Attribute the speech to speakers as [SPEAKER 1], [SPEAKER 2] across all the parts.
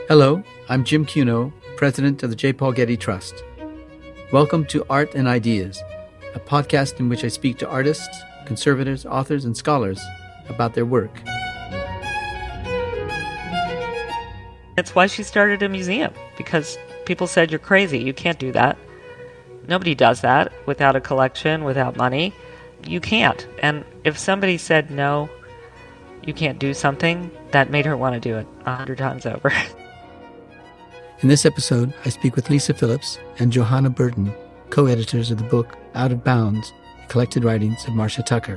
[SPEAKER 1] Hello, I'm Jim Cuno, President of the J. Paul Getty Trust. Welcome to Art and Ideas, a podcast in which I speak to artists, conservators, authors, and scholars about their work.
[SPEAKER 2] It's why she started a museum, because people said, you're crazy, you can't do that. Nobody does that without a collection, without money. You can't. And if somebody said, no, you can't do something, that made her want to do it 100 times over.
[SPEAKER 1] In this episode, I speak with Alicia Phillips and Johanna Burton, co-editors of the book Out of Bounds, the collected writings of Marcia Tucker.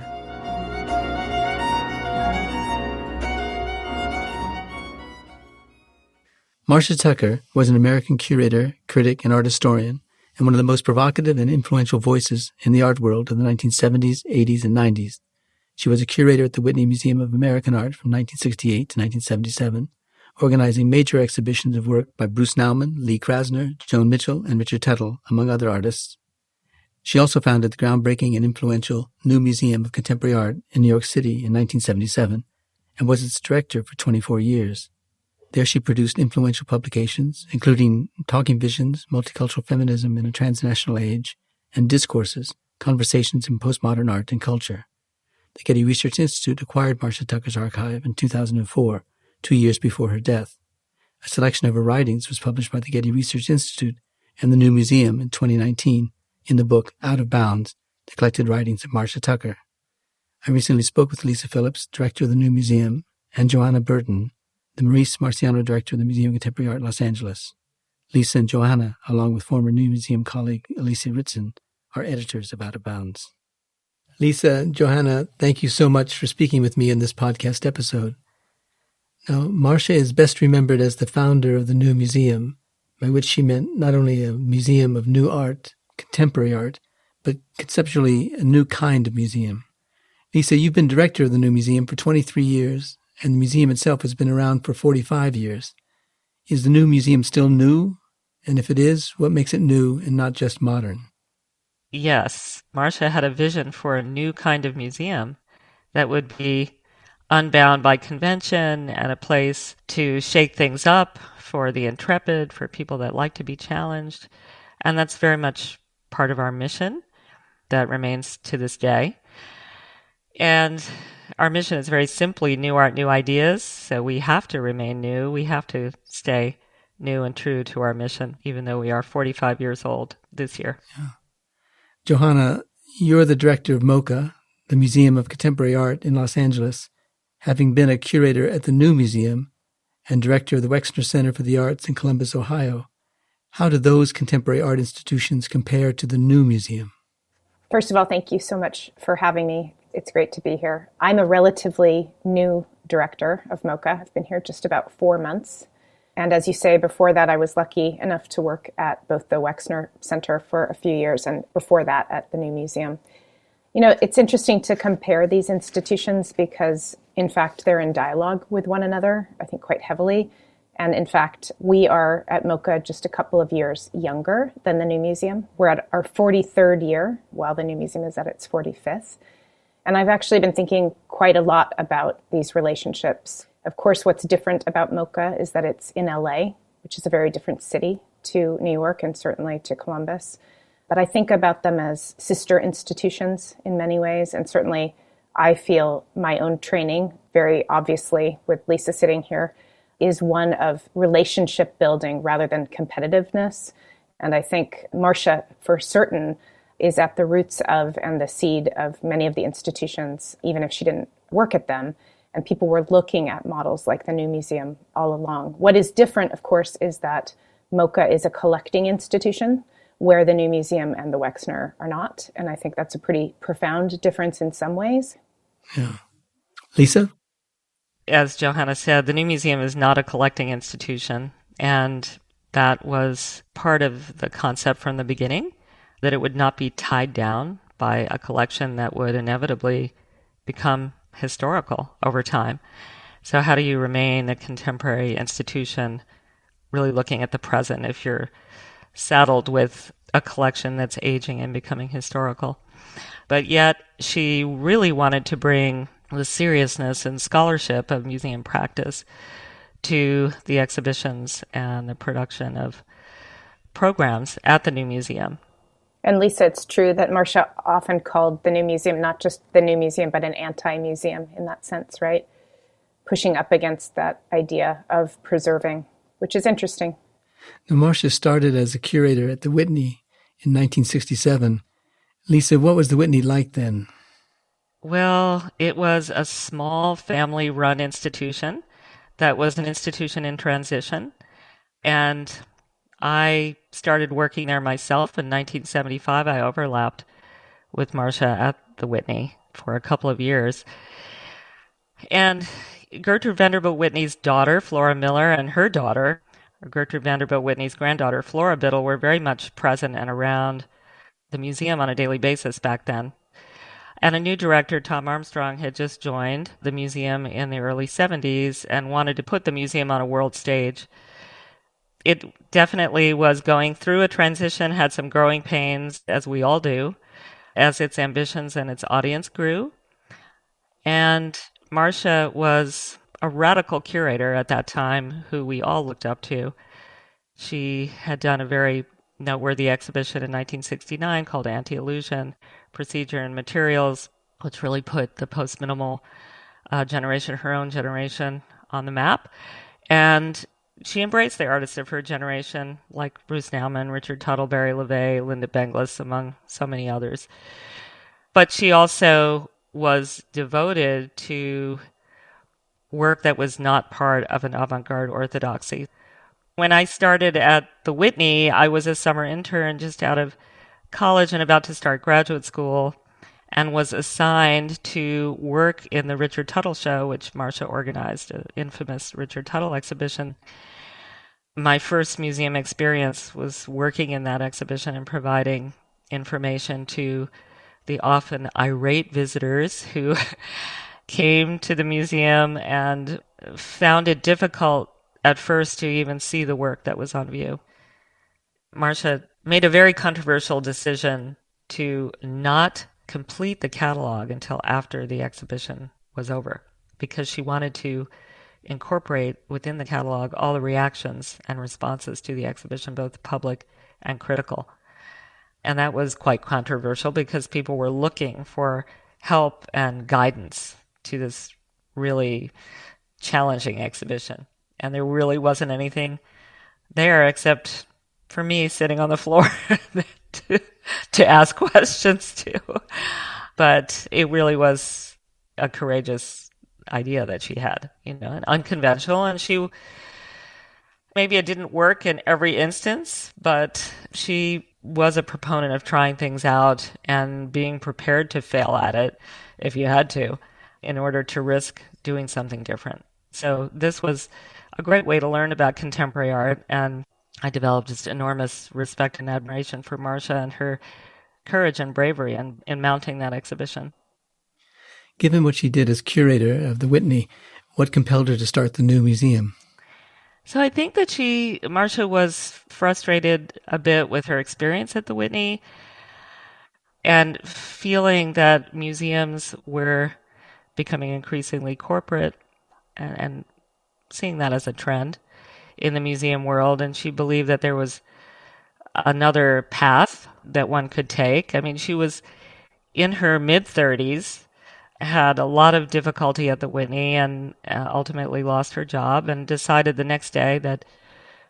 [SPEAKER 1] Marcia Tucker was an American curator, critic, and art historian, and one of the most provocative and influential voices in the art world of the 1970s, 80s, and 90s. She was a curator at the Whitney Museum of American Art from 1968 to 1977, organizing major exhibitions of work by Bruce Nauman, Lee Krasner, Joan Mitchell, and Richard Tuttle, among other artists. She also founded the groundbreaking and influential New Museum of Contemporary Art in New York City in 1977 and was its director for 24 years. There she produced influential publications, including Talking Visions, Multicultural Feminism in a Transnational Age, and Discourses, Conversations in Postmodern Art and Culture. The Getty Research Institute acquired Marcia Tucker's archive in 2004, 2 years before her death. A selection of her writings was published by the Getty Research Institute and the New Museum in 2019 in the book Out of Bounds, the collected writings of Marcia Tucker. I recently spoke with Alicia Phillips, director of the New Museum, and Johanna Burton, the Maurice Marciano director of the Museum of Contemporary Art, Los Angeles. Lisa and Johanna, along with former New Museum colleague Alicia Ritson, are editors of Out of Bounds. Lisa and Johanna, thank you so much for speaking with me in this podcast episode. Now, Marcia is best remembered as the founder of the New Museum, by which she meant not only a museum of new art, contemporary art, but conceptually a new kind of museum. Lisa, you've been director of the New Museum for 23 years, and the museum itself has been around for 45 years. Is the New Museum still new? And if it is, what makes it new and not just modern?
[SPEAKER 2] Yes, Marcia had a vision for a new kind of museum that would be unbound by convention and a place to shake things up for the intrepid, for people that like to be challenged. And that's very much part of our mission that remains to this day. And our mission is very simply new art, new ideas. So we have to remain new. We have to stay new and true to our mission, even though we are 45 years old this year.
[SPEAKER 1] Yeah. Johanna, you're the director of MOCA, the Museum of Contemporary Art in Los Angeles, having been a curator at the New Museum and director of the Wexner Center for the Arts in Columbus, Ohio. How do those contemporary art institutions compare to the New Museum?
[SPEAKER 3] First of all, thank you so much for having me. It's great to be here. I'm a relatively new director of MOCA. I've been here just about 4 months. And as you say, before that, I was lucky enough to work at both the Wexner Center for a few years and before that at the New Museum. You know, it's interesting to compare these institutions because, in fact, they're in dialogue with one another, I think quite heavily. And in fact, we are at MOCA just a couple of years younger than the New Museum. We're at our 43rd year, while the New Museum is at its 45th. And I've actually been thinking quite a lot about these relationships. Of course, what's different about MOCA is that it's in LA, which is a very different city to New York and certainly to Columbus. But I think about them as sister institutions in many ways. And certainly I feel my own training, very obviously with Lisa sitting here, is one of relationship building rather than competitiveness. And I think Marcia, for certain, is at the roots of and the seed of many of the institutions, even if she didn't work at them. And people were looking at models like the New Museum all along. What is different, of course, is that MOCA is a collecting institution where the New Museum and the Wexner are not. And I think that's a pretty profound difference in some ways.
[SPEAKER 1] Yeah. Lisa?
[SPEAKER 2] As Johanna said, the New Museum is not a collecting institution. And that was part of the concept from the beginning, that it would not be tied down by a collection that would inevitably become historical over time. So how do you remain a contemporary institution really looking at the present if you're saddled with a collection that's aging and becoming historical? But yet she really wanted to bring the seriousness and scholarship of museum practice to the exhibitions and the production of programs at the new museum.
[SPEAKER 3] And Lisa, it's true that Marcia often called the new museum not just the new museum, but an anti-museum in that sense, right? Pushing up against that idea of preserving, which is interesting.
[SPEAKER 1] Now, Marcia started as a curator at the Whitney in 1967. Lisa, what was the Whitney like then?
[SPEAKER 2] Well, it was a small family-run institution that was an institution in transition. And I started working there myself in 1975. I overlapped with Marcia at the Whitney for a couple of years. And Gertrude Vanderbilt Whitney's daughter, Flora Miller, and her daughter, Gertrude Vanderbilt Whitney's granddaughter, Flora Biddle, were very much present and around the museum on a daily basis back then. And a new director, Tom Armstrong, had just joined the museum in the early 70s and wanted to put the museum on a world stage. It definitely was going through a transition, had some growing pains, as we all do, as its ambitions and its audience grew. And Marcia was a radical curator at that time who we all looked up to. She had done a very noteworthy exhibition in 1969 called Anti-Illusion, Procedure and Materials, which really put the post-minimal generation, her own generation, on the map. And she embraced the artists of her generation, like Bruce Nauman, Richard Tuttle, Barry LeVay, Linda Benglis, among so many others. But she also was devoted to work that was not part of an avant-garde orthodoxy. When I started at the Whitney, I was a summer intern just out of college and about to start graduate school, and was assigned to work in the Richard Tuttle show, which Marcia organized, an infamous Richard Tuttle exhibition. My first museum experience was working in that exhibition and providing information to the often irate visitors who came to the museum and found it difficult at first to even see the work that was on view. Marcia made a very controversial decision to not complete the catalog until after the exhibition was over, because she wanted to incorporate within the catalog all the reactions and responses to the exhibition, both public and critical. And that was quite controversial because people were looking for help and guidance to this really challenging exhibition. And there really wasn't anything there except for me sitting on the floor to ask questions to. But it really was a courageous idea that she had, and unconventional. And maybe it didn't work in every instance, but she was a proponent of trying things out and being prepared to fail at it if you had to, in order to risk doing something different. So this was a great way to learn about contemporary art, and I developed just enormous respect and admiration for Marcia and her courage and bravery in mounting that exhibition.
[SPEAKER 1] Given what she did as curator of the Whitney, what compelled her to start the new museum?
[SPEAKER 2] So I think that Marcia was frustrated a bit with her experience at the Whitney and feeling that museums were becoming increasingly corporate and seeing that as a trend in the museum world. And she believed that there was another path that one could take. I mean, she was in her mid-30s, had a lot of difficulty at the Whitney, and ultimately lost her job and decided the next day that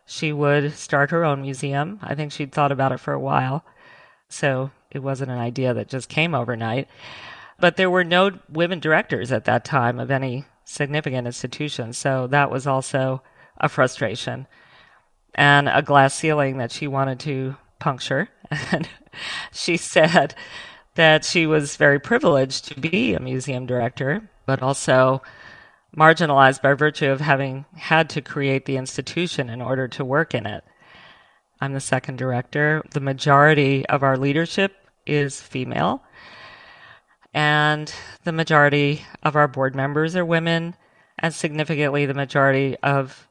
[SPEAKER 2] she would start her own museum. I think she'd thought about it for a while, so it wasn't an idea that just came overnight. But there were no women directors at that time of any significant institution, so that was also a frustration and a glass ceiling that she wanted to puncture. And she said that she was very privileged to be a museum director, but also marginalized by virtue of having had to create the institution in order to work in it. I'm the second director. The majority of our leadership is female, and the majority of our board members are women, and significantly the majority of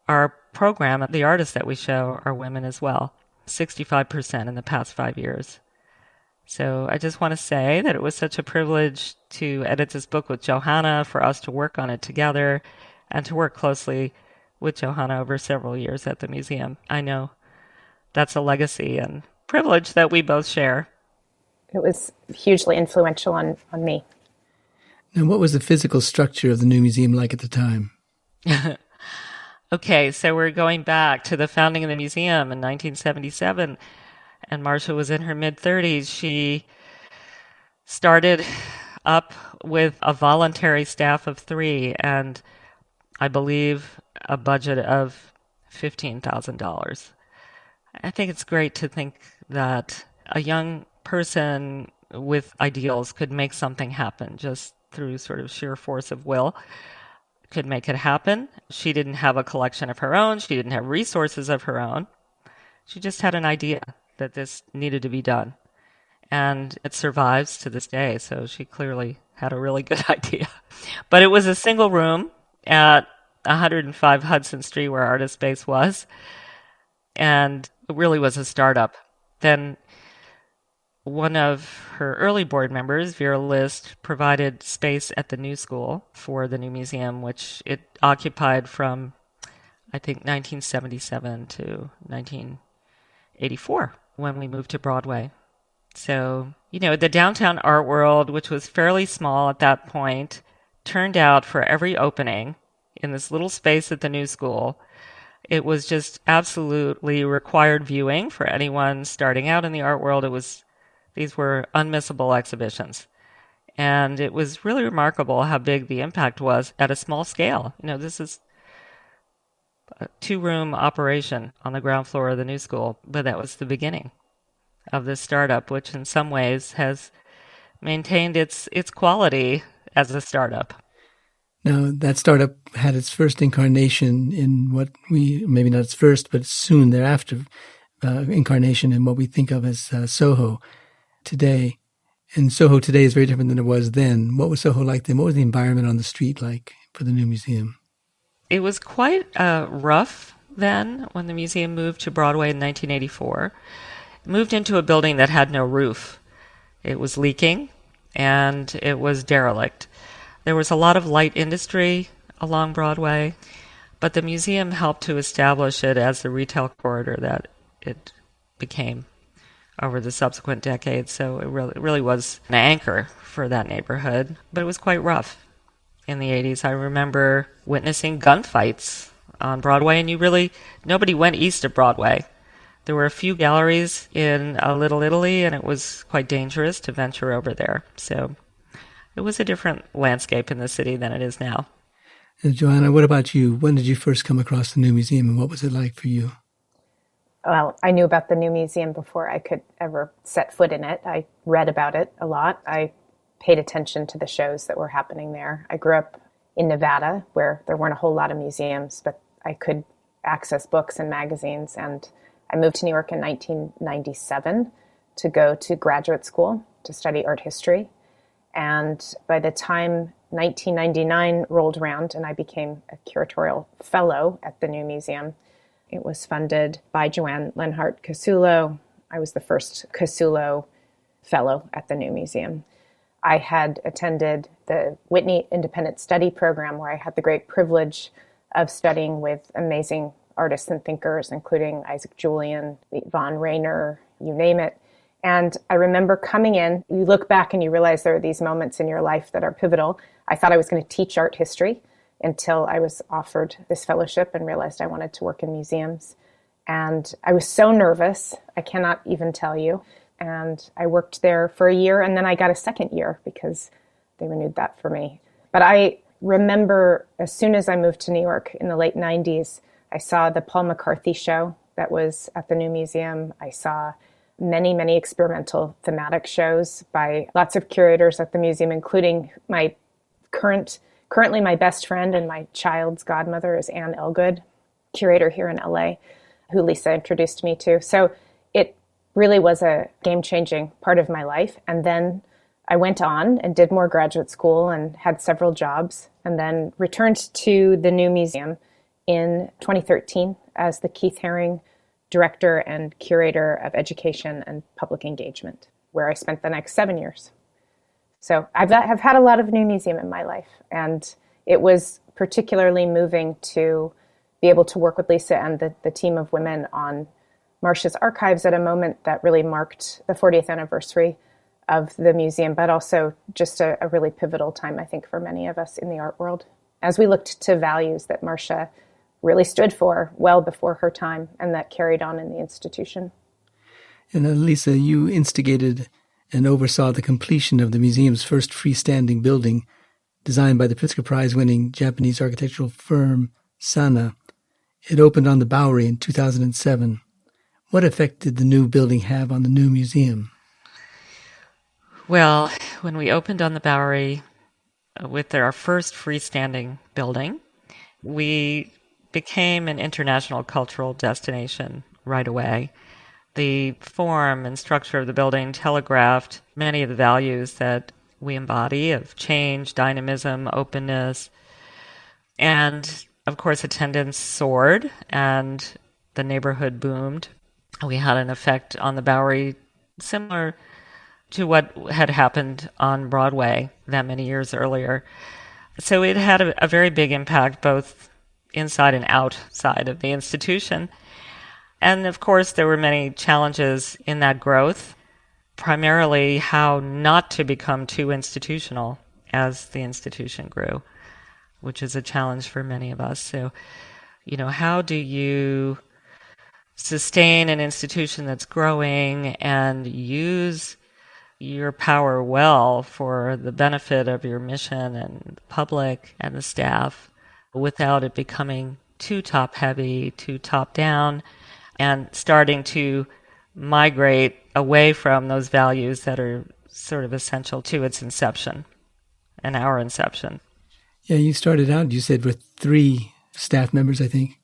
[SPEAKER 2] our program, the artists that we show, are women as well, 65% in the past 5 years. So I just want to say that it was such a privilege to edit this book with Johanna, for us to work on it together, and to work closely with Johanna over several years at the museum. I know that's a legacy and privilege that we both share.
[SPEAKER 3] It was hugely influential on me.
[SPEAKER 1] Now, what was the physical structure of the new museum like at the time?
[SPEAKER 2] Okay, so we're going back to the founding of the museum in 1977, and Marcia was in her mid-30s. She started up with a voluntary staff of 3, and I believe a budget of $15,000. I think it's great to think that a young person with ideals could make something happen just through sort of sheer force of will, could make it happen. She didn't have a collection of her own. She didn't have resources of her own. She just had an idea that this needed to be done. And it survives to this day, so she clearly had a really good idea. But it was a single room at 105 Hudson Street where Artist Space was, and it really was a startup. Then one of her early board members, Vera List, provided space at the new school for the new museum, which it occupied from, I think, 1977 to 1984 when we moved to Broadway. So, the downtown art world, which was fairly small at that point, turned out for every opening in this little space at the new school. It was just absolutely required viewing for anyone starting out in the art world. These were unmissable exhibitions. And it was really remarkable how big the impact was at a small scale. This is a 2-room operation on the ground floor of the new school, but that was the beginning of this startup, which in some ways has maintained its quality as a startup.
[SPEAKER 1] Now, that startup had its first incarnation in maybe not its first, but soon thereafter, incarnation in what we think of as Soho today. And Soho today is very different than it was then. What was Soho like then? What was the environment on the street like for the new museum?
[SPEAKER 2] It was quite rough then when the museum moved to Broadway in 1984. It moved into a building that had no roof. It was leaking and it was derelict. There was a lot of light industry along Broadway, but the museum helped to establish it as the retail corridor that it became over the subsequent decades. So it really was an anchor for that neighborhood, but it was quite rough in the 80s. I remember witnessing gunfights on Broadway, and nobody went east of Broadway. There were a few galleries in Little Italy, and it was quite dangerous to venture over there. So it was a different landscape in the city than it is now.
[SPEAKER 1] Johanna, what about you? When did you first come across the new museum, and what was it like for you?
[SPEAKER 3] Well, I knew about the new museum before I could ever set foot in it. I read about it a lot. I paid attention to the shows that were happening there. I grew up in Nevada, where there weren't a whole lot of museums, but I could access books and magazines. And I moved to New York in 1997 to go to graduate school to study art history. And by the time 1999 rolled around and I became a curatorial fellow at the new museum, it was funded by Joanne Lenhart Casulo. I was the first Casulo fellow at the new museum. I had attended the Whitney Independent Study Program, where I had the great privilege of studying with amazing artists and thinkers, including Isaac Julian, Von Rainer, you name it. And I remember coming in, you look back and you realize there are these moments in your life that are pivotal. I thought I was going to teach art history until I was offered this fellowship and realized I wanted to work in museums. And I was so nervous, I cannot even tell you. And I worked there for a year, and then I got a second year because they renewed that for me. But I remember as soon as I moved to New York in the late 90s, I saw the Paul McCarthy show that was at the new museum. I saw many, many experimental thematic shows by lots of curators at the museum, including my currently my best friend and my child's godmother is Anne Elgood, curator here in LA, who Lisa introduced me to. So it really was a game-changing part of my life. And then I went on and did more graduate school and had several jobs, and then returned to the new museum in 2013 as the Keith Haring Director and Curator of Education and Public Engagement, where I spent the next 7 years. So I've had a lot of new museum in my life, and it was particularly moving to be able to work with Lisa and the team of women on Marcia's archives at a moment that really marked the 40th anniversary of the museum, but also just a really pivotal time, I think, for many of us in the art world, as we looked to values that Marcia really stood for well before her time and that carried on in the institution.
[SPEAKER 1] And Lisa, you instigated and oversaw the completion of the museum's first freestanding building, designed by the Pritzker Prize-winning Japanese architectural firm Sana. It opened on the Bowery in 2007. What effect did the new building have on the new museum?
[SPEAKER 2] Well, when we opened on the Bowery with our first freestanding building, we became an international cultural destination right away. The form and structure of the building telegraphed many of the values that we embody of change, dynamism, openness. And, of course, attendance soared and the neighborhood boomed. We had an effect on the Bowery similar to what had happened on Broadway that many years earlier. So it had a very big impact both inside and outside of the institution. And of course, there were many challenges in that growth, primarily how not to become too institutional as the institution grew, which is a challenge for many of us. So, how do you sustain an institution that's growing and use your power well for the benefit of your mission and the public and the staff without it becoming too top-heavy, too top-down, and starting to migrate away from those values that are sort of essential to its inception and our inception.
[SPEAKER 1] Yeah, you started out, you said, with 3 staff members, I think,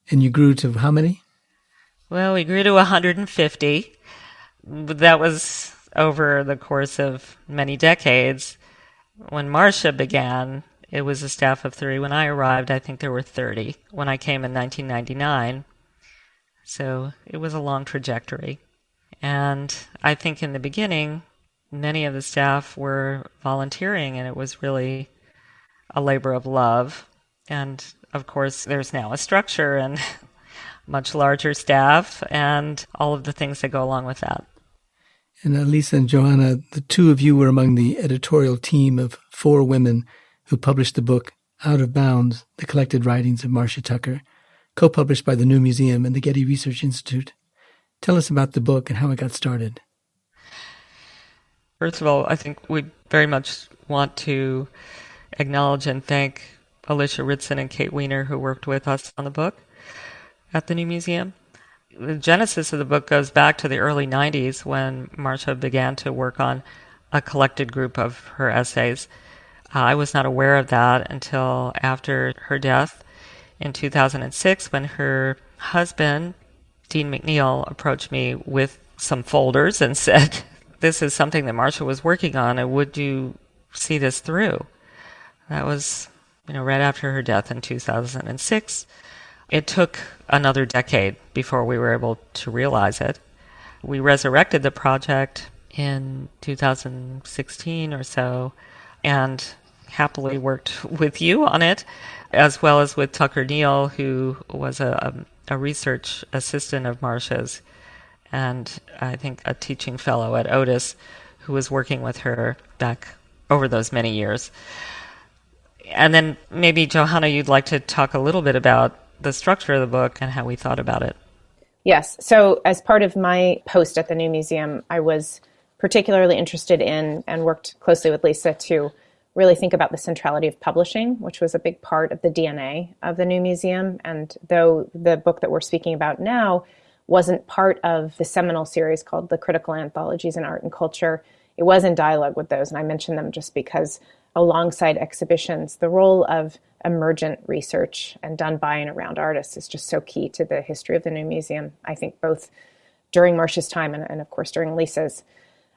[SPEAKER 1] and you grew to how many?
[SPEAKER 2] Well, we grew to 150. That was over the course of many decades. When Marcia began, it was a staff of 3. When I arrived, I think there were 30 when I came in 1999. So it was a long trajectory. And I think in the beginning, many of the staff were volunteering, and it was really a labor of love. And of course, there's now a structure and much larger staff and all of the things that go along with that.
[SPEAKER 1] And Lisa and Johanna, the 2 of you were among the editorial team of 4 women who published the book Out of Bounds, The Collected Writings of Marcia Tucker, co-published by the New Museum and the Getty Research Institute. Tell us about the book and how it got started.
[SPEAKER 2] First of all, I think we very much want to acknowledge and thank Alicia Ritson and Kate Weiner, who worked with us on the book at the New Museum. The genesis of the book goes back to the early 90s when Marcia began to work on a collected group of her essays. I was not aware of that until after her death in 2006 when her husband, Dean McNeil, approached me with some folders and said, this is something that Marcia was working on, and would you see this through? That was, right after her death in 2006. It took another decade before we were able to realize it. We resurrected the project in 2016 or so and happily worked with you on it, as well as with Tucker Neal, who was a research assistant of Marcia's and I think a teaching fellow at Otis who was working with her back over those many years. And then maybe, Johanna, you'd like to talk a little bit about the structure of the book and how we thought about it.
[SPEAKER 3] Yes. So as part of my post at the New Museum, I was particularly interested in and worked closely with Lisa to really think about the centrality of publishing, which was a big part of the DNA of the New Museum. And though the book that we're speaking about now wasn't part of the seminal series called The Critical Anthologies in Art and Culture, it was in dialogue with those. And I mention them just because alongside exhibitions, the role of emergent research and done by and around artists is just so key to the history of the New Museum, I think both during Marcia's time and of course during Lisa's.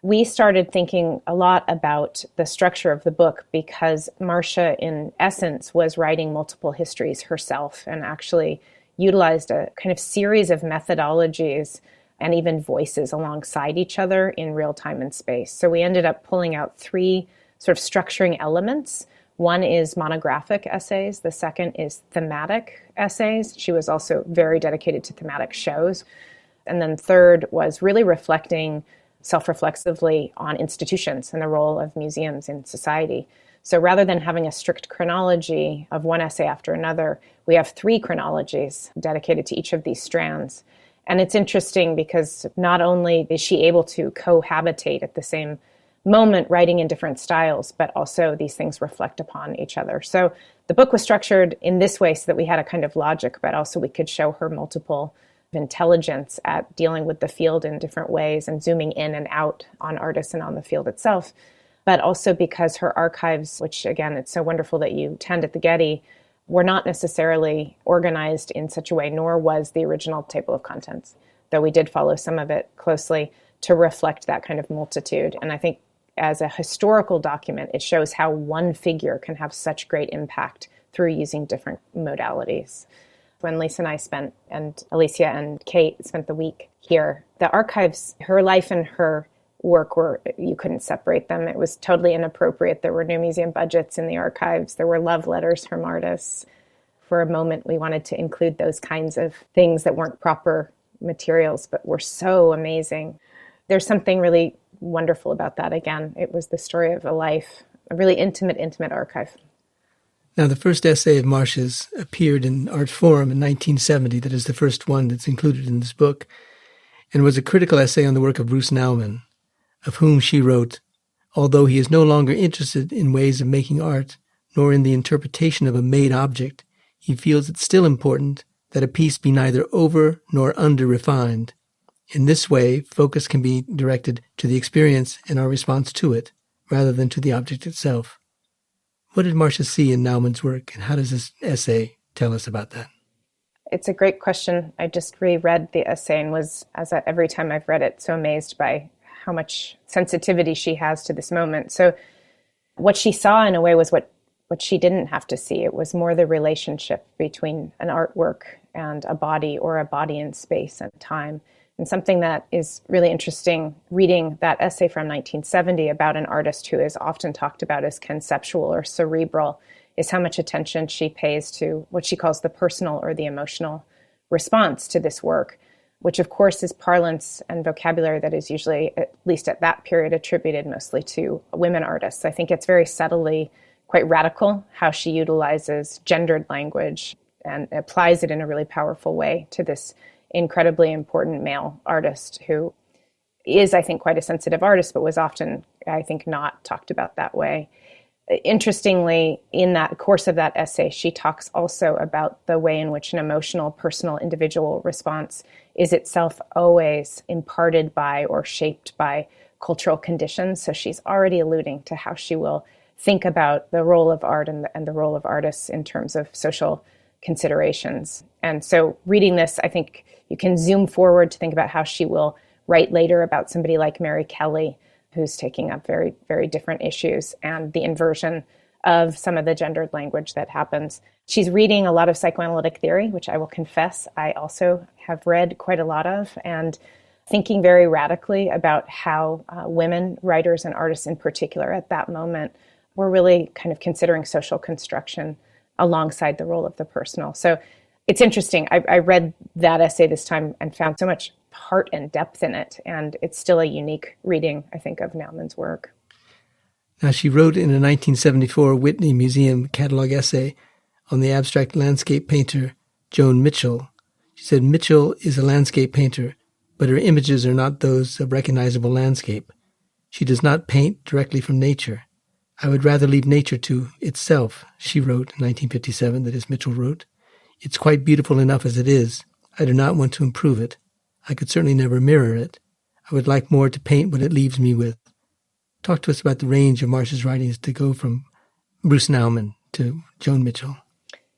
[SPEAKER 3] We started thinking a lot about the structure of the book because Marcia, in essence, was writing multiple histories herself and actually utilized a kind of series of methodologies and even voices alongside each other in real time and space. So we ended up pulling out 3 sort of structuring elements One is monographic essays. The second is thematic essays. She was also very dedicated to thematic shows. And then third was really reflecting self-reflexively on institutions and the role of museums in society. So rather than having a strict chronology of one essay after another, we have 3 chronologies dedicated to each of these strands. And it's interesting because not only is she able to cohabitate at the same moment, writing in different styles, but also these things reflect upon each other. So the book was structured in this way so that we had a kind of logic, but also we could show her multiple intelligence at dealing with the field in different ways and zooming in and out on artists and on the field itself. But also because her archives, which again, it's so wonderful that you tend at the Getty, were not necessarily organized in such a way, nor was the original table of contents, though we did follow some of it closely to reflect that kind of multitude. And I think as a historical document, it shows how one figure can have such great impact through using different modalities. When Lisa and I spent, and Alicia and Kate spent the week here, the archives, her life and her work were, you couldn't separate them. It was totally inappropriate. There were no museum budgets in the archives. There were love letters from artists. For a moment, we wanted to include those kinds of things that weren't proper materials, but were so amazing. There's something really wonderful about that. Again, it was the story of a life, a really intimate archive.
[SPEAKER 1] Now, the first essay of Marcia's appeared in Art Forum in 1970. That is the first one that's included in this book, and was a critical essay on the work of Bruce Nauman, of whom she wrote, "Although he is no longer interested in ways of making art, nor in the interpretation of a made object, he feels it still important that a piece be neither over nor under refined. In this way, focus can be directed to the experience and our response to it, rather than to the object itself." What did Marcia see in Nauman's work, and how does this essay tell us about that?
[SPEAKER 3] It's a great question. I just reread the essay and was, every time I've read it, so amazed by how much sensitivity she has to this moment. So what she saw in a way was what she didn't have to see. It was more the relationship between an artwork and a body, or a body in space and time. And something that is really interesting, reading that essay from 1970 about an artist who is often talked about as conceptual or cerebral, is how much attention she pays to what she calls the personal or the emotional response to this work, which of course is parlance and vocabulary that is usually, at least at that period, attributed mostly to women artists. I think it's very subtly quite radical how she utilizes gendered language and applies it in a really powerful way to this incredibly important male artist who is, I think, quite a sensitive artist, but was often, I think, not talked about that way. Interestingly, in that course of that essay, she talks also about the way in which an emotional, personal, individual response is itself always imparted by or shaped by cultural conditions. So she's already alluding to how she will think about the role of art and the role of artists in terms of social considerations. And so reading this, I think you can zoom forward to think about how she will write later about somebody like Mary Kelly, who's taking up very, very different issues, and the inversion of some of the gendered language that happens. She's reading a lot of psychoanalytic theory, which I will confess I also have read quite a lot of, and thinking very radically about how women writers and artists in particular at that moment were really kind of considering social construction alongside the role of the personal. So it's interesting. I read that essay this time and found so much heart and depth in it, and it's still a unique reading, I think, of Nauman's work.
[SPEAKER 1] Now, she wrote in a 1974 Whitney Museum catalog essay on the abstract landscape painter Joan Mitchell. She said, "Mitchell is a landscape painter, but her images are not those of recognizable landscape. She does not paint directly from nature. I would rather leave nature to itself," she wrote in 1957, that is, Mitchell wrote. "It's quite beautiful enough as it is. I do not want to improve it. I could certainly never mirror it. I would like more to paint what it leaves me with." Talk to us about the range of Marcia's writings to go from Bruce Nauman to Joan Mitchell.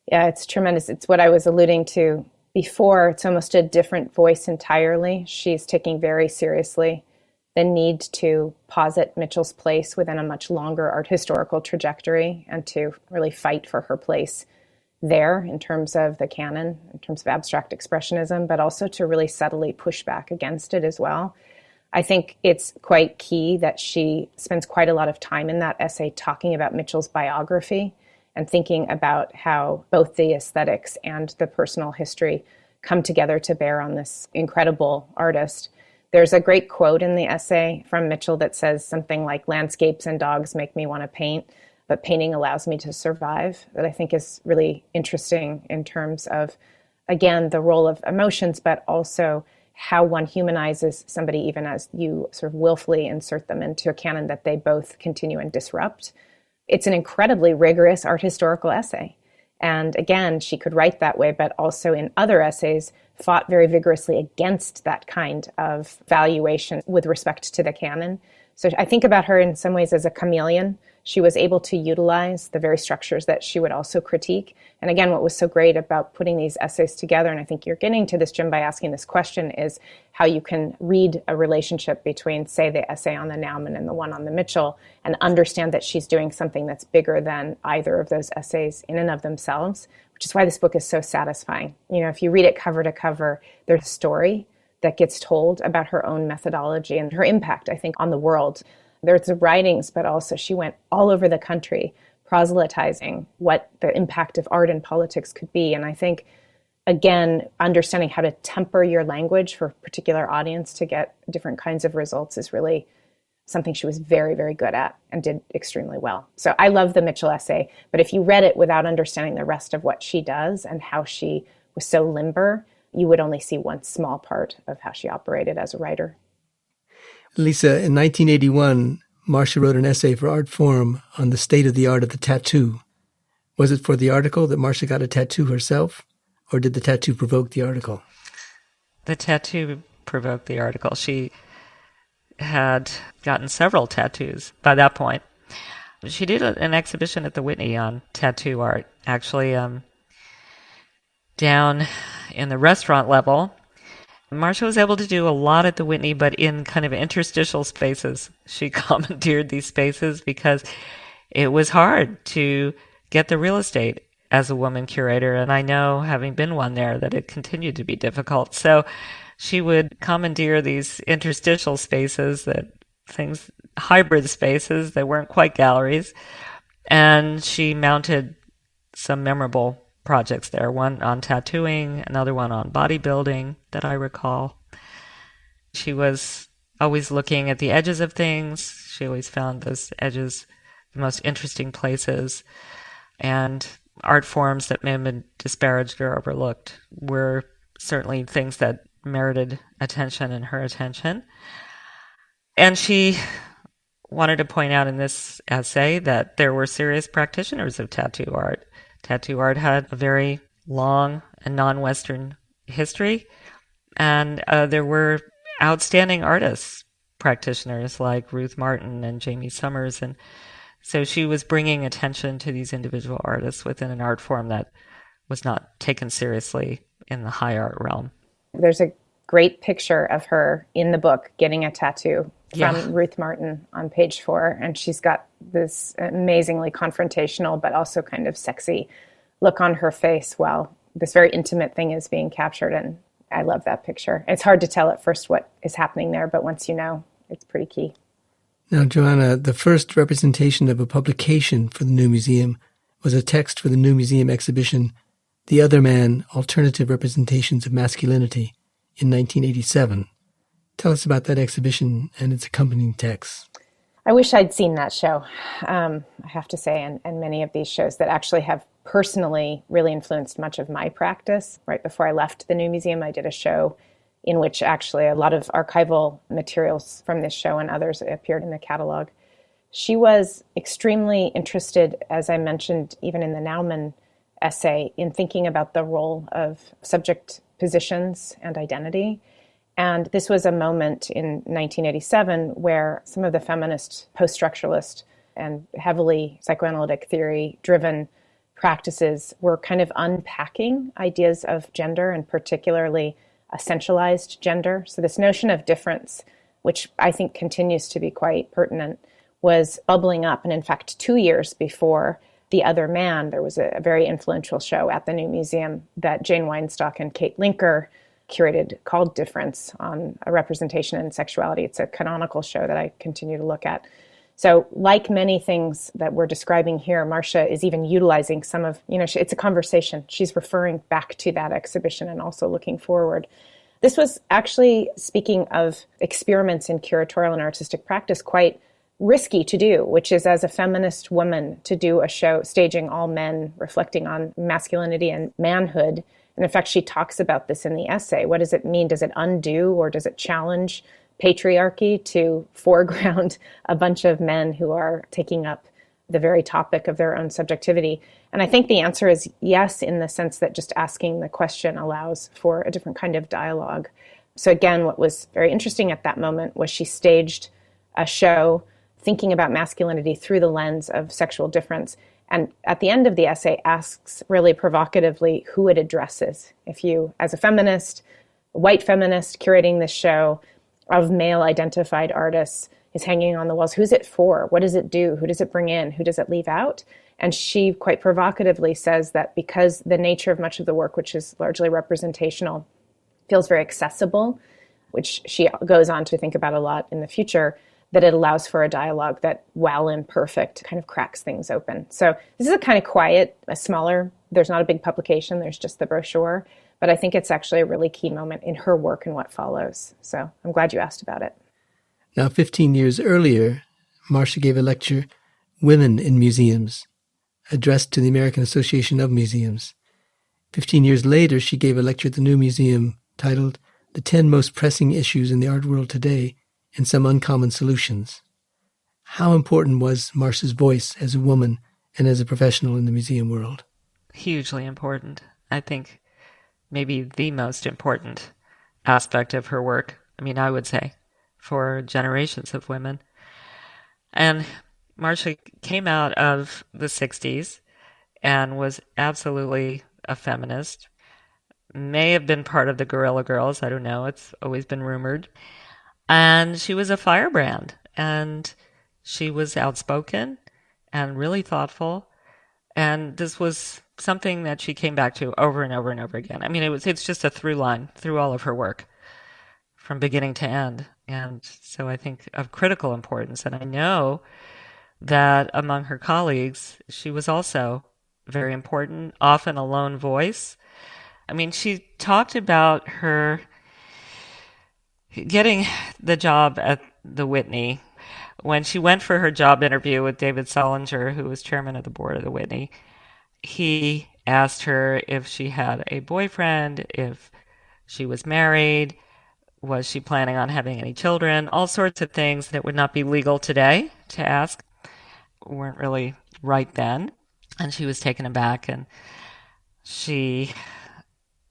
[SPEAKER 3] Yeah, it's tremendous. It's what I was alluding to before. It's almost a different voice entirely. She's taking very seriously the need to posit Mitchell's place within a much longer art historical trajectory and to really fight for her place there in terms of the canon, in terms of abstract expressionism, but also to really subtly push back against it as well. I think it's quite key that she spends quite a lot of time in that essay talking about Mitchell's biography and thinking about how both the aesthetics and the personal history come together to bear on this incredible artist. There's a great quote in the essay from Mitchell that says something like, "Landscapes and dogs make me want to paint, but painting allows me to survive," that I think is really interesting in terms of, again, the role of emotions, but also how one humanizes somebody even as you sort of willfully insert them into a canon that they both continue and disrupt. It's an incredibly rigorous art historical essay. And again, she could write that way, but also in other essays fought very vigorously against that kind of valuation with respect to the canon. So I think about her in some ways as a chameleon. She was able to utilize the very structures that she would also critique. And again, what was so great about putting these essays together, and I think you're getting to this, Jim, by asking this question, is how you can read a relationship between, say, the essay on the Nauman and the one on the Mitchell, and understand that she's doing something that's bigger than either of those essays in and of themselves, which is why this book is so satisfying. You know, if you read it cover to cover, there's a story that gets told about her own methodology and her impact, I think, on the world. There's the writings, but also she went all over the country proselytizing what the impact of art and politics could be. And I think, again, understanding how to temper your language for a particular audience to get different kinds of results is really something she was very, very good at and did extremely well. So I love the Mitchell essay, but if you read it without understanding the rest of what she does and how she was so limber, you would only see one small part of how she operated as a writer.
[SPEAKER 1] Lisa, in 1981, Marcia wrote an essay for Art Forum on the state of the art of the tattoo. Was it for the article that Marcia got a tattoo herself, or did the tattoo provoke the article?
[SPEAKER 2] The tattoo provoked the article. She had gotten several tattoos by that point. She did an exhibition at the Whitney on tattoo art, actually down in the restaurant level. Marcia was able to do a lot at the Whitney, but in kind of interstitial spaces. She commandeered these spaces because it was hard to get the real estate as a woman curator. And I know, having been one there, that it continued to be difficult. So she would commandeer these interstitial spaces, hybrid spaces that weren't quite galleries. And she mounted some memorable projects there, one on tattooing, another one on bodybuilding that I recall. She was always looking at the edges of things. She always found those edges the most interesting places. And art forms that may have been disparaged or overlooked were certainly things that merited attention and her attention. And she wanted to point out in this essay that there were serious practitioners of tattoo art. Tattoo art had a very long and non-Western history, and there were outstanding artists, practitioners like Ruth Martin and Jamie Summers, and so she was bringing attention to these individual artists within an art form that was not taken seriously in the high art realm.
[SPEAKER 3] There's a great picture of her in the book getting a tattoo from Ruth Martin on page 4. And she's got this amazingly confrontational, but also kind of sexy look on her face while this very intimate thing is being captured. And I love that picture. It's hard to tell at first what is happening there, but once you know, it's pretty key.
[SPEAKER 1] Now, Johanna, the first representation of a publication for the New Museum was a text for the New Museum exhibition, The Other Man, Alternative Representations of Masculinity, in 1987. Tell us about that exhibition and its accompanying texts.
[SPEAKER 3] I wish I'd seen that show, I have to say, and many of these shows that actually have personally really influenced much of my practice. Right before I left the New Museum, I did a show in which actually a lot of archival materials from this show and others appeared in the catalog. She was extremely interested, as I mentioned, even in the Nauman essay, in thinking about the role of subject positions and identity. And this was a moment in 1987 where some of the feminist, post-structuralist, and heavily psychoanalytic theory-driven practices were kind of unpacking ideas of gender, and particularly essentialized gender. So this notion of difference, which I think continues to be quite pertinent, was bubbling up. And in fact, 2 years before The Other Man, there was a very influential show at the New Museum that Jane Weinstock and Kate Linker curated called Difference on a representation in sexuality. It's a canonical show that I continue to look at. So like many things that we're describing here, Marcia is even utilizing some of, it's a conversation. She's referring back to that exhibition and also looking forward. This was actually, speaking of experiments in curatorial and artistic practice, quite risky to do, which is as a feminist woman to do a show staging all men, reflecting on masculinity and manhood. And in fact, she talks about this in the essay. What does it mean? Does it undo or does it challenge patriarchy to foreground a bunch of men who are taking up the very topic of their own subjectivity? And I think the answer is yes, in the sense that just asking the question allows for a different kind of dialogue. So again, what was very interesting at that moment was she staged a show thinking about masculinity through the lens of sexual difference. And at the end of the essay asks really provocatively who it addresses. If you, as a feminist, a white feminist curating this show of male-identified artists is hanging on the walls, who's it for? What does it do? Who does it bring in? Who does it leave out? And she quite provocatively says that because the nature of much of the work, which is largely representational, feels very accessible, which she goes on to think about a lot in the future, that it allows for a dialogue that, while imperfect, kind of cracks things open. So this is a kind of quiet, a smaller, there's not a big publication, there's just the brochure, but I think it's actually a really key moment in her work and what follows. So I'm glad you asked about it.
[SPEAKER 1] Now, 15 years earlier, Marcia gave a lecture, Women in Museums, addressed to the American Association of Museums. 15 years later, she gave a lecture at the New Museum titled The 10 Most Pressing Issues in the Art World Today and Some Uncommon Solutions. How important was Marcia's voice as a woman and as a professional in the museum world?
[SPEAKER 2] Hugely important. I think maybe the most important aspect of her work, I would say, for generations of women. And Marcia came out of the 60s and was absolutely a feminist. May have been part of the Guerrilla Girls, I don't know, it's always been rumored. And she was a firebrand, and she was outspoken and really thoughtful. And this was something that she came back to over and over and over again. It's just a through line through all of her work from beginning to end. And so I think of critical importance. And I know that among her colleagues, she was also very important, often a lone voice. She talked about her getting the job at the Whitney. When she went for her job interview with David Solinger, who was chairman of the board of the Whitney, he asked her if she had a boyfriend, if she was married, was she planning on having any children, all sorts of things that would not be legal today to ask, weren't really right then. And she was taken aback, and she,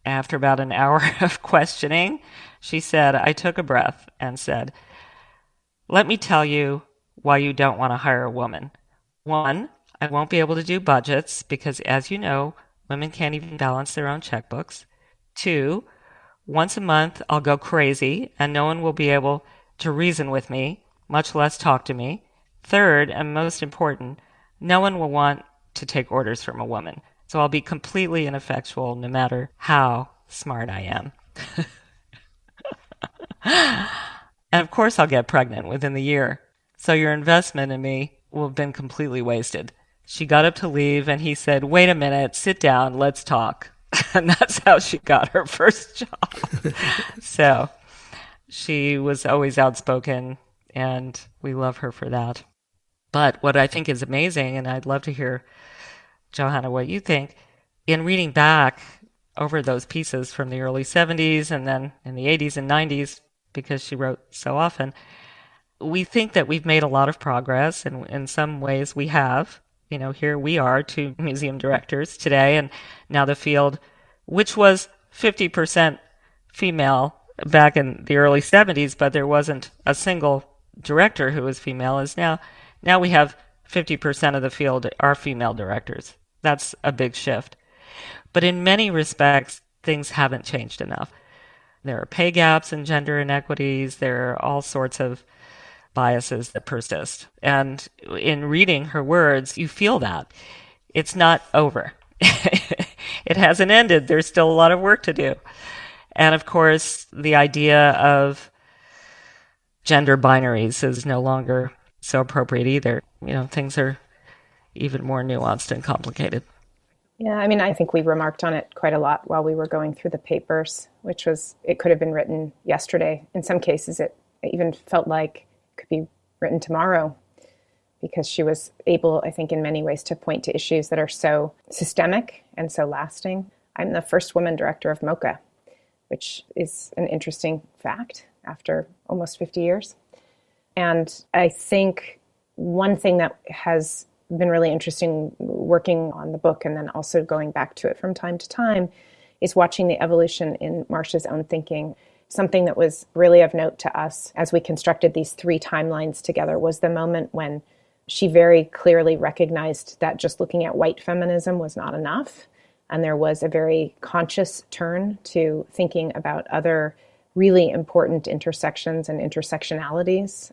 [SPEAKER 2] after about an hour of questioning, she said, I took a breath and said, let me tell you why you don't want to hire a woman. 1, I won't be able to do budgets because, as you know, women can't even balance their own checkbooks. 2, once a month I'll go crazy and no one will be able to reason with me, much less talk to me. 3rd, and most important, no one will want to take orders from a woman. So I'll be completely ineffectual no matter how smart I am. And of course I'll get pregnant within the year. So your investment in me will have been completely wasted. She got up to leave and he said, wait a minute, sit down, let's talk. And that's how she got her first job. So she was always outspoken and we love her for that. But what I think is amazing, and I'd love to hear, Johanna, what you think, in reading back over those pieces from the early 70s and then in the 80s and 90s, because she wrote so often, we think that we've made a lot of progress, and in some ways we have. Here we are, 2 museum directors today, and now the field, which was 50% female back in the early 70s, but there wasn't a single director who was female, is now we have 50% of the field are female directors. That's a big shift. But in many respects, things haven't changed enough. There are pay gaps and gender inequities. There are all sorts of biases that persist. And in reading her words, you feel that. It's not over. It hasn't ended. There's still a lot of work to do. And of course, the idea of gender binaries is no longer so appropriate either. Things are even more nuanced and complicated.
[SPEAKER 3] Yeah, I mean, I think we remarked on it quite a lot while we were going through the papers, which was, it could have been written yesterday. In some cases, it even felt like it could be written tomorrow, because she was able, I think, in many ways to point to issues that are so systemic and so lasting. I'm the first woman director of MOCA, which is an interesting fact after almost 50 years. And I think one thing that has been really interesting working on the book and then also going back to it from time to time is watching the evolution in Marcia's own thinking. Something that was really of note to us as we constructed these 3 timelines together was the moment when she very clearly recognized that just looking at white feminism was not enough. And there was a very conscious turn to thinking about other really important intersections and intersectionalities.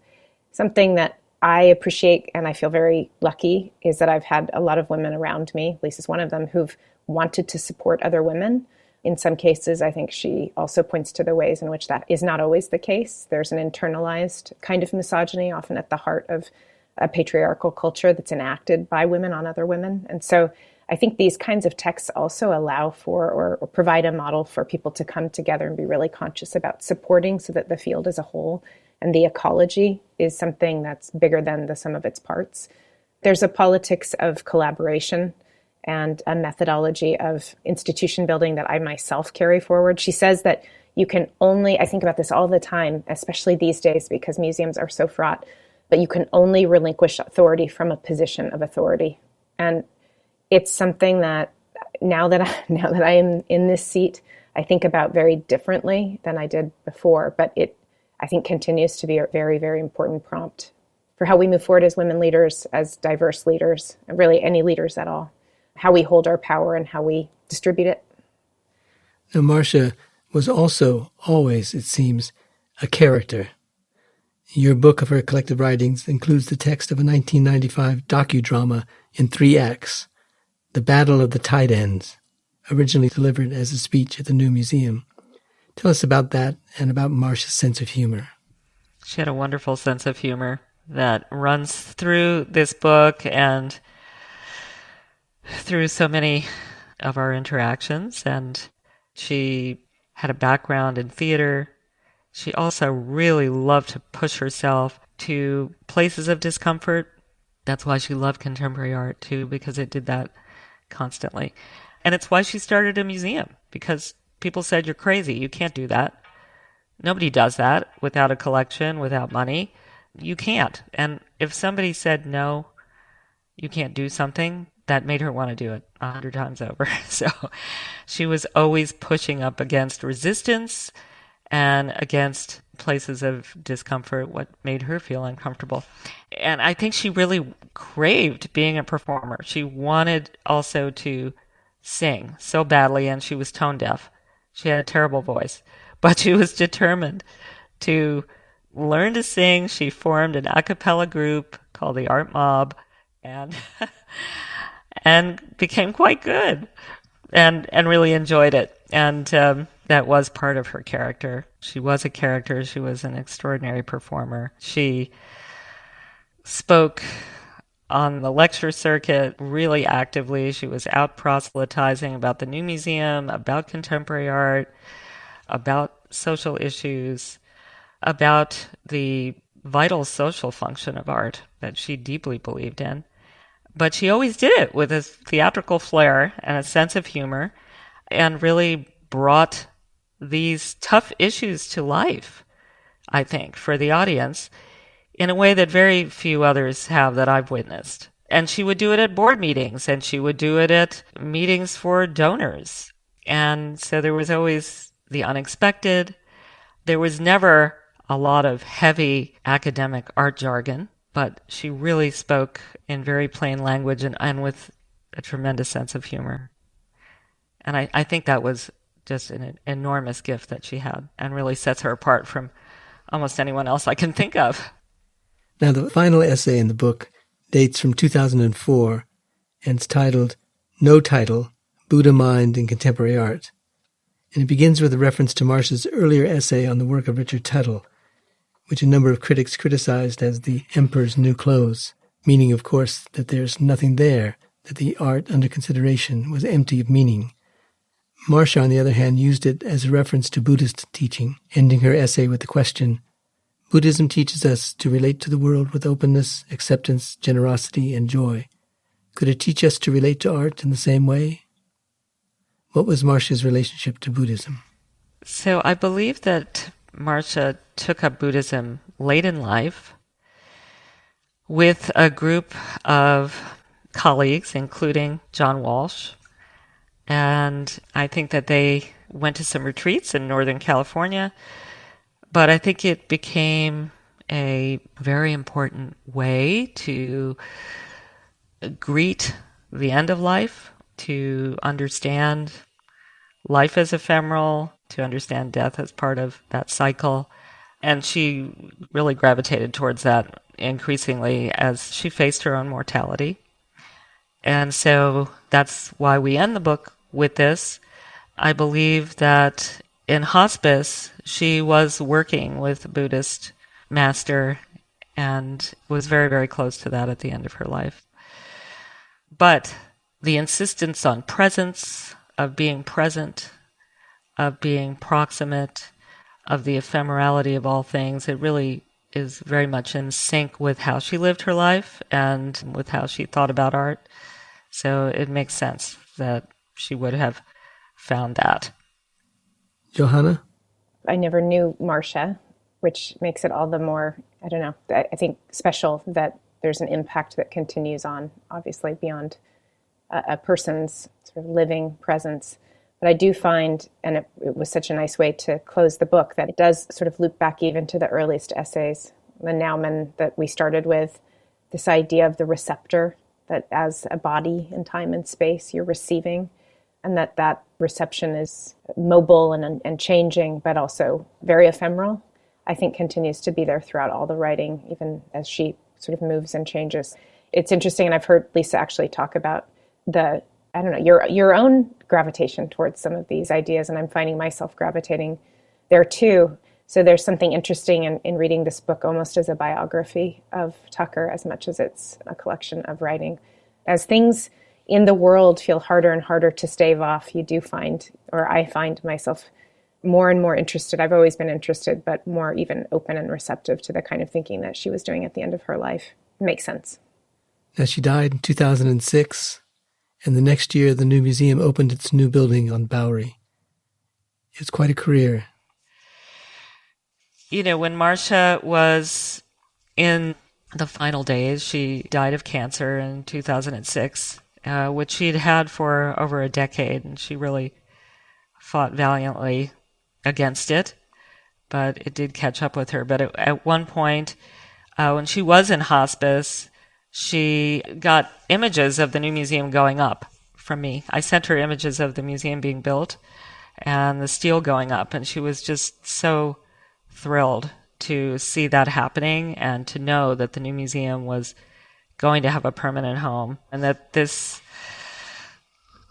[SPEAKER 3] Something that I appreciate and I feel very lucky is that I've had a lot of women around me, Lisa's one of them, who've wanted to support other women. In some cases, I think she also points to the ways in which that is not always the case. There's an internalized kind of misogyny, often at the heart of a patriarchal culture that's enacted by women on other women. And so I think these kinds of texts also allow for or provide a model for people to come together and be really conscious about supporting so that the field as a whole and the ecology is something that's bigger than the sum of its parts. There's a politics of collaboration and a methodology of institution building that I myself carry forward. She says that you can only, I think about this all the time, especially these days because museums are so fraught, but you can only relinquish authority from a position of authority. And it's something that now that I am in this seat, I think about very differently than I did before, but it, I think, continues to be a very, very important prompt for how we move forward as women leaders, as diverse leaders, and really any leaders at all, how we hold our power and how we distribute it.
[SPEAKER 1] Now, Marcia was also always, it seems, a character. Your book of her collected writings includes the text of a 1995 docudrama in 3 acts, The Battle of the Tide Ends, originally delivered as a speech at the New Museum. Tell us about that and about Marcia's sense of humor.
[SPEAKER 2] She had a wonderful sense of humor that runs through this book and through so many of our interactions. And she had a background in theater. She also really loved to push herself to places of discomfort. That's why she loved contemporary art too, because it did that constantly. And it's why she started a museum, because people said, you're crazy, you can't do that. Nobody does that without a collection, without money. You can't. And if somebody said, no, you can't do something, that made her want to do it 100 times over. So she was always pushing up against resistance and against places of discomfort, what made her feel uncomfortable. And I think she really craved being a performer. She wanted also to sing so badly, and she was tone deaf. She had a terrible voice, but she was determined to learn to sing. She formed an a cappella group called the Art Mob and and became quite good and really enjoyed it. And that was part of her character. She was a character. She was an extraordinary performer. She spoke on the lecture circuit really actively. She was out proselytizing about the New Museum, about contemporary art, about social issues, about the vital social function of art that she deeply believed in. But she always did it with a theatrical flair and a sense of humor, and really brought these tough issues to life, I think, for the audience in a way that very few others have that I've witnessed. And she would do it at board meetings, and she would do it at meetings for donors. And so there was always the unexpected. There was never a lot of heavy academic art jargon, but she really spoke in very plain language and with a tremendous sense of humor. And I think that was just an enormous gift that she had, and really sets her apart from almost anyone else I can think of.
[SPEAKER 1] Now, the final essay in the book dates from 2004, and it's titled No Title, Buddha Mind in Contemporary Art. And it begins with a reference to Marcia's earlier essay on the work of Richard Tuttle, which a number of critics criticized as the emperor's new clothes, meaning, of course, that there's nothing there, that the art under consideration was empty of meaning. Marcia, on the other hand, used it as a reference to Buddhist teaching, ending her essay with the question, Buddhism teaches us to relate to the world with openness, acceptance, generosity, and joy. Could it teach us to relate to art in the same way? What was Marcia's relationship to Buddhism?
[SPEAKER 2] So I believe that Marcia took up Buddhism late in life with a group of colleagues, including John Walsh. And I think that they went to some retreats in Northern California, but I think it became a very important way to greet the end of life, to understand life as ephemeral, to understand death as part of that cycle. And she really gravitated towards that increasingly as she faced her own mortality. And so that's why we end the book with this. I believe that in hospice, she was working with a Buddhist master and was very, very close to that at the end of her life. But the insistence on presence, of being present, of being proximate, of the ephemerality of all things, it really is very much in sync with how she lived her life and with how she thought about art. So it makes sense that she would have found that.
[SPEAKER 1] Johanna?
[SPEAKER 3] I never knew Marcia, which makes it all the more, I think special that there's an impact that continues on, obviously, beyond a person's sort of living presence. But I do find, and it was such a nice way to close the book, that it does sort of loop back even to the earliest essays, the Naumann that we started with, this idea of the receptor, that as a body in time and space, you're receiving, and that reception is mobile and changing, but also very ephemeral, I think continues to be there throughout all the writing, even as she sort of moves and changes. It's interesting, and I've heard Lisa actually talk about your own gravitation towards some of these ideas, and I'm finding myself gravitating there too. So there's something interesting in reading this book almost as a biography of Tucker as much as it's a collection of writing. As things in the world feel harder and harder to stave off, you do find, or I find myself more and more interested. I've always been interested, but more even open and receptive to the kind of thinking that she was doing at the end of her life. It makes sense.
[SPEAKER 1] Now, she died in 2006, and the next year the new museum opened its new building on Bowery. It's quite a career.
[SPEAKER 2] You know, when Marcia was in the final days, she died of cancer in 2006, which she'd had for over a decade, and she really fought valiantly against it, but it did catch up with her. But at one point, when she was in hospice, she got images of the new museum going up from me. I sent her images of the museum being built and the steel going up, and she was just so thrilled to see that happening and to know that the new museum was going to have a permanent home and that this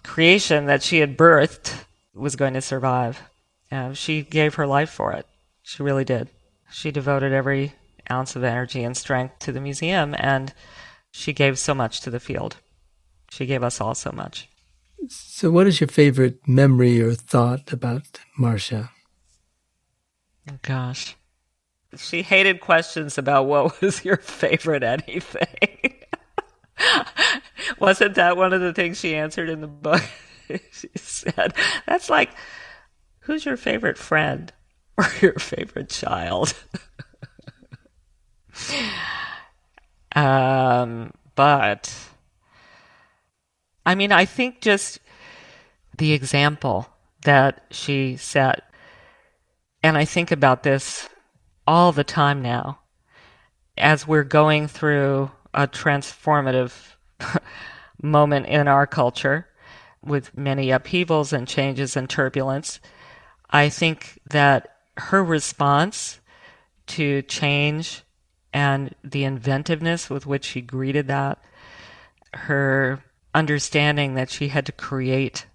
[SPEAKER 2] creation that she had birthed was going to survive. She gave her life for it. She really did. She devoted every ounce of energy and strength to the museum, and she gave so much to the field. She gave us all so much.
[SPEAKER 1] So what is your favorite memory or thought about Marcia?
[SPEAKER 2] Oh, gosh. She hated questions about what was your favorite anything. Wasn't that one of the things she answered in the book? She said, that's like, who's your favorite friend or your favorite child? But, I mean, I think just the example that she set, and I think about this all the time now, as we're going through a transformative moment in our culture with many upheavals and changes and turbulence. I think that her response to change and the inventiveness with which she greeted that, her understanding that she had to create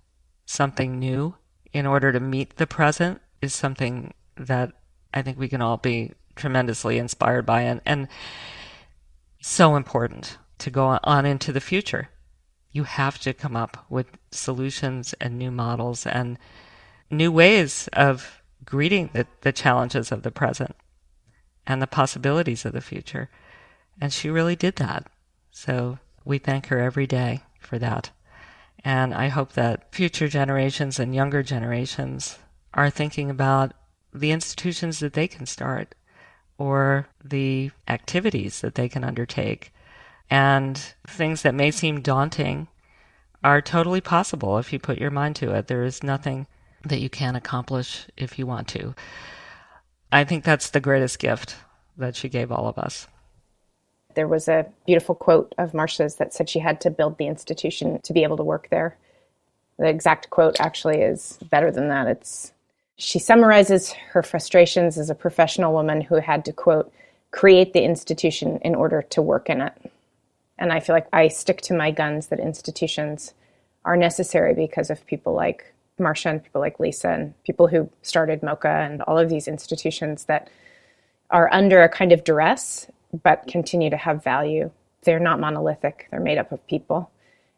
[SPEAKER 2] something new in order to meet the present is something that I think we can all be tremendously inspired by, and so important to go on into the future. You have to come up with solutions and new models and new ways of greeting the challenges of the present and the possibilities of the future. And she really did that. So we thank her every day for that. And I hope that future generations and younger generations are thinking about the institutions that they can start or the activities that they can undertake. And things that may seem daunting are totally possible if you put your mind to it. There is nothing that you can't accomplish if you want to. I think that's the greatest gift that she gave all of us.
[SPEAKER 3] There was a beautiful quote of Marcia's that said she had to build the institution to be able to work there. The exact quote actually is better than that. She summarizes her frustrations as a professional woman who had to, quote, create the institution in order to work in it. And I feel like I stick to my guns that institutions are necessary because of people like Marcia and people like Lisa and people who started MOCA and all of these institutions that are under a kind of duress but continue to have value. They're not monolithic. They're made up of people.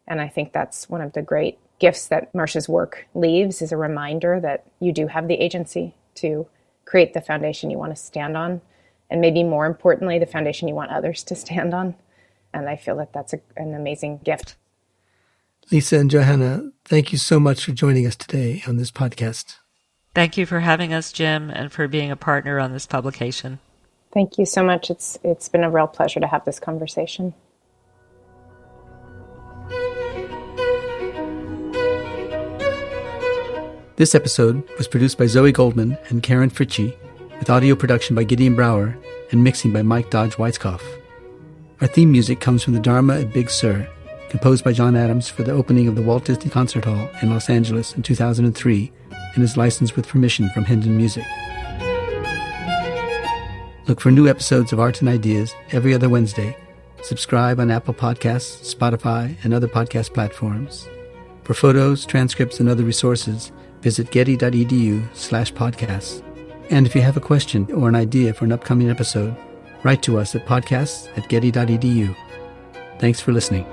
[SPEAKER 3] And I think that's one of the great gifts that Marcia's work leaves, is a reminder that you do have the agency to create the foundation you want to stand on, and maybe more importantly, the foundation you want others to stand on. And I feel that that's an amazing gift.
[SPEAKER 1] Lisa and Johanna, thank you so much for joining us today on this podcast.
[SPEAKER 2] Thank you for having us, Jim, and for being a partner on this publication.
[SPEAKER 3] Thank you so much. It's been a real pleasure to have this conversation.
[SPEAKER 1] This episode was produced by Zoe Goldman and Karen Fritchie, with audio production by Gideon Brower and mixing by Mike Dodge Weitzkopf. Our theme music comes from the Dharma at Big Sur, composed by John Adams for the opening of the Walt Disney Concert Hall in Los Angeles in 2003, and is licensed with permission from Hendon Music. Look for new episodes of Art and Ideas every other Wednesday. Subscribe on Apple Podcasts, Spotify, and other podcast platforms. For photos, transcripts, and other resources, visit getty.edu/podcasts. And if you have a question or an idea for an upcoming episode, write to us at podcasts@getty.edu. Thanks for listening.